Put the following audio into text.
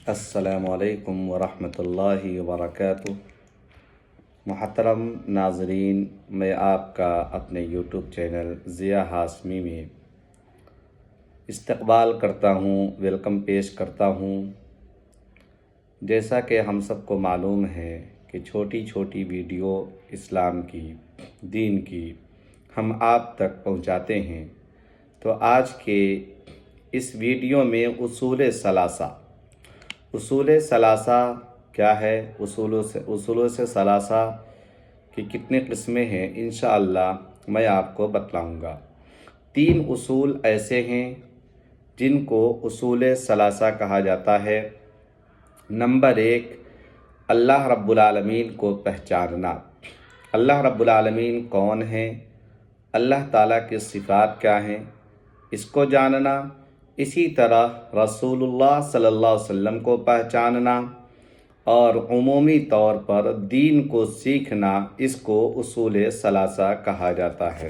السلام علیکم ورحمۃ اللہ وبرکاتہ۔ محترم ناظرین، میں آپ کا اپنے یوٹیوب چینل ضیاء ہاشمی میں استقبال کرتا ہوں، ویلکم پیش کرتا ہوں۔ جیسا کہ ہم سب کو معلوم ہے کہ چھوٹی چھوٹی ویڈیو اسلام کی، دین کی ہم آپ تک پہنچاتے ہیں، تو آج کے اس ویڈیو میں اصول ثلاثہ کیا ہے، اصول ثلاثہ کی کتنی قسمیں ہیں، انشاءاللہ میں آپ کو بتلاؤں گا۔ 3 اصول ایسے ہیں جن کو اصول ثلاثہ کہا جاتا ہے۔ نمبر 1، اللہ رب العالمین کو پہچاننا۔ اللہ رب العالمین کون ہیں، اللہ تعالیٰ کی صفات کیا ہیں، اس کو جاننا۔ اسی طرح رسول اللہ صلی اللہ علیہ وسلم کو پہچاننا، اور عمومی طور پر دین کو سیکھنا، اس کو اصول ثلاثہ کہا جاتا ہے۔